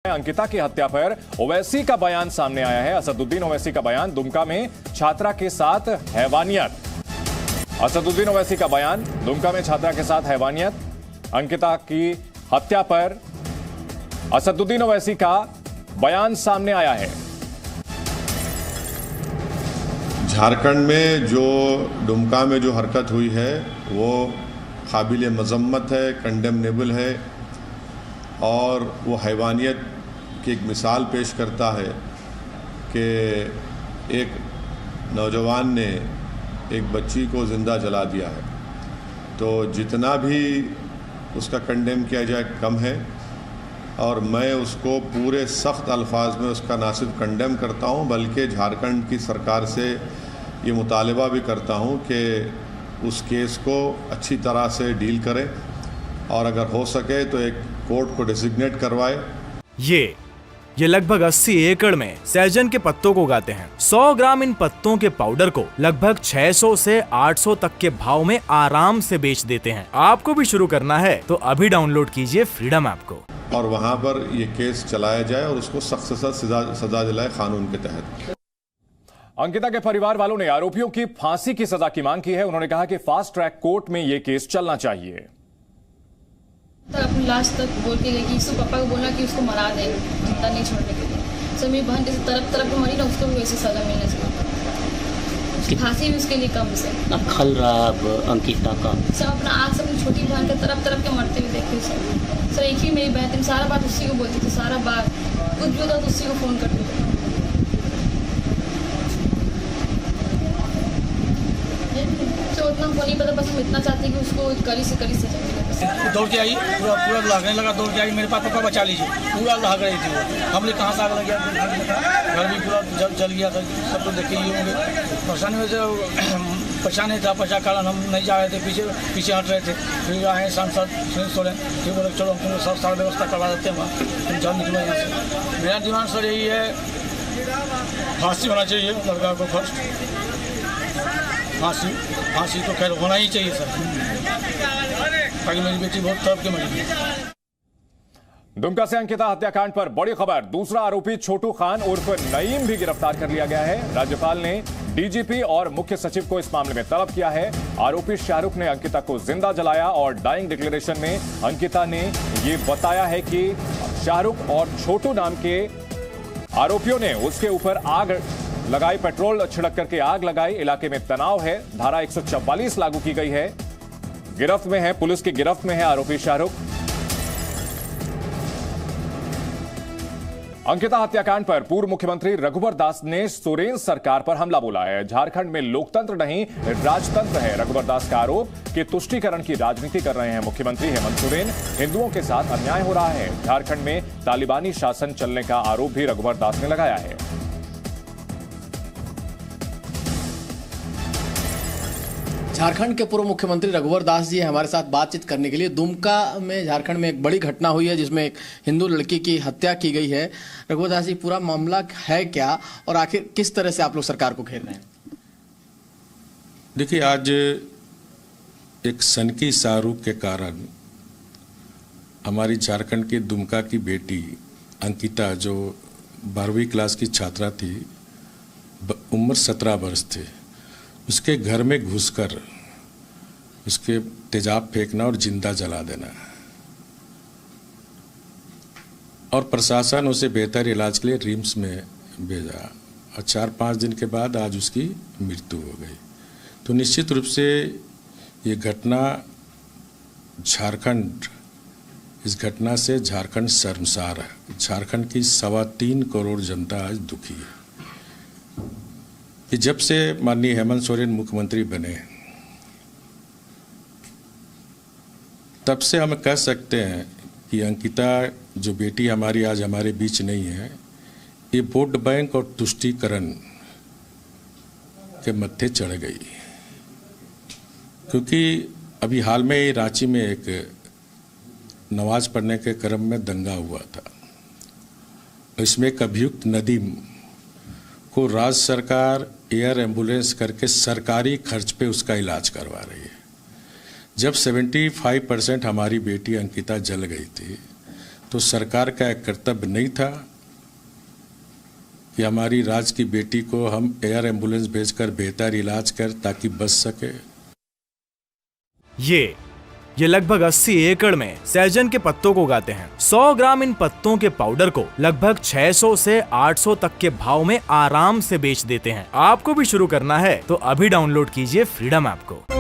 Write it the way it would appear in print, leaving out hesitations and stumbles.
अंकिता की हत्या पर ओवैसी का बयान सामने आया है। असदुद्दीन ओवैसी का बयान, दुमका में छात्रा के साथ हैवानियत। असदुद्दीन ओवैसी का बयान, दुमका में छात्रा के साथ हैवानियत। अंकिता की हत्या पर असदुद्दीन ओवैसी का बयान सामने आया है। झारखंड में जो दुमका में जो हरकत हुई है वो काबिल मजम्मत है, कंडेमनेबल है और वो हैवानियत की एक मिसाल पेश करता है कि एक नौजवान ने एक बच्ची को ज़िंदा जला दिया है। तो जितना भी उसका कंडेम किया जाए कम है और मैं उसको पूरे सख्त अल्फाज में उसका ना सिर्फ कंडेम करता हूँ बल्कि झारखंड की सरकार से ये मुतालबा भी करता हूँ कि उस केस को अच्छी तरह से डील करें और अगर हो सके तो एक कोर्ट को डेजिग्नेट करवाए। ये लगभग 80 एकड़ में सहजन के पत्तों को उगाते हैं। 100 ग्राम इन पत्तों के पाउडर को लगभग 600 से 800 तक के भाव में आराम से बेच देते हैं। आपको भी शुरू करना है तो अभी डाउनलोड कीजिए फ्रीडम ऐप को और वहां पर ये केस चलाया जाए और उसको सख्त से सख्त सजा दिलाए कानून के तहत। अंकिता के परिवार वालों ने आरोपियों की फांसी की सजा की मांग की है। उन्होंने कहा कि फास्ट ट्रैक कोर्ट में ये केस चलना चाहिए। तो अपनी लास्ट तक बोल के गई कि इसको पापा को बोलना कि उसको मरा दे, जिंदा नहीं छोड़ने के लिए। सर मेरी बहन जैसे तरफ तरफ मरी ना, उसको भी वैसे सजा मिलने चाहिए। फांसी भी उसके लिए कम से खल रहा अब अंकिता का सब अपना आग से अपनी छोटी बहन के तरफ तरफ के मरते हुए देखे सर एक ही मेरी बहन सारा बात उसी को बोलती थी, सारा बात कुछ भी होता तो उसी को फोन करती थी। तो उतना को नहीं पता, बस हम इतना चाहते हैं कि उसको कड़ी से कड़ी सजा मिले। दौड़ के आई, पूरा भागने लगा, दौड़ के आई, मेरे पापा को बचा लीजिए, पूरा भाग रही थी वो। हमने कहाँ से आग लग गया, घर भी पूरा जल गया था। सब तो देखे ही होंगे। परेशानी में से परेशानी था, परेशान कारण हम नहीं जा रहे थे, पीछे हट रहे थे। फिर आए सांसद सोरेन, फिर बोले चलो हम सब सारा व्यवस्था करवा देते हैं वहाँ, तुम जाओ निकलो यहाँ से। मेरा डिमांड सर यही है, फांसी होना चाहिए लड़का को फर्स्ट। फांसी तो खैर होना ही चाहिए सर, ताकि मेरी बेटी बहुत तड़प के मरी। दुमका से अंकिता हत्याकांड पर बड़ी खबर। दूसरा आरोपी छोटू खान उर्फ नईम भी गिरफ्तार कर लिया गया है। राज्यपाल ने डीजीपी और मुख्य सचिव को इस मामले में तलब किया है। आरोपी शाहरुख ने अंकिता को जिंदा जलाया और डाइंग डिक्लेरेशन में अंकिता ने यह बताया है कि शाहरुख और छोटू नाम के आरोपियों ने उसके ऊपर आग लगाई, पेट्रोल छिड़क करके आग लगाई। इलाके में तनाव है। धारा 144 लागू की गई है। गिरफ्त में है, पुलिस की गिरफ्त में है आरोपी शाहरुख। अंकिता हत्याकांड पर पूर्व मुख्यमंत्री रघुवर दास ने सोरेन सरकार पर हमला बोला है। झारखंड में लोकतंत्र नहीं राजतंत्र है। रघुवर दास का आरोप कि तुष्टीकरण की राजनीति कर रहे हैं मुख्यमंत्री हेमंत सोरेन। हिंदुओं के साथ अन्याय हो रहा है। झारखंड में तालिबानी शासन चलने का आरोप भी रघुवर दास ने लगाया है। झारखंड के पूर्व मुख्यमंत्री रघुवर दास जी हमारे साथ बातचीत करने के लिए। दुमका में झारखंड में एक बड़ी घटना हुई है जिसमें एक हिंदू लड़की की हत्या की गई है। रघुवर दास जी, पूरा मामला है क्या और आखिर किस तरह से आप लोग सरकार को घेर रहे हैं? देखिए, आज एक सनकी शाहरुख के कारण हमारी झारखंड के दुमका की बेटी अंकिता, जो 12वीं क्लास की छात्रा थी, उम्र 17 वर्ष थे, उसके घर में घुसकर उसके तेजाब फेंकना और जिंदा जला देना, और प्रशासन उसे बेहतर इलाज के लिए रिम्स में भेजा और 4-5 दिन के बाद आज उसकी मृत्यु हो गई। तो निश्चित रूप से ये घटना झारखंड, इस घटना से झारखंड शर्मसार है। झारखंड की 3.25 करोड़ जनता आज दुखी है कि जब से माननीय हेमंत सोरेन मुख्यमंत्री बने तब से हम कह सकते हैं कि अंकिता जो बेटी हमारी आज हमारे बीच नहीं है, ये वोट बैंक और तुष्टीकरण के मत्थे चढ़ गई। क्योंकि अभी हाल में ही रांची में एक नमाज पढ़ने के क्रम में दंगा हुआ था। इसमें एक अभियुक्त नदीम को राज्य सरकार एयर एम्बुलेंस करके सरकारी खर्च पे उसका इलाज करवा रही है। जब 75% हमारी बेटी अंकिता जल गई थी तो सरकार का एक कर्तव्य नहीं था कि हमारी राज्य की बेटी को हम एयर एम्बुलेंस भेजकर बेहतर इलाज कर ताकि बच सके। ये लगभग 80 एकड़ में सहजन के पत्तों को उगाते हैं। 100 ग्राम इन पत्तों के पाउडर को लगभग 600 से 800 तक के भाव में आराम से बेच देते हैं। आपको भी शुरू करना है तो अभी डाउनलोड कीजिए फ्रीडम ऐप को।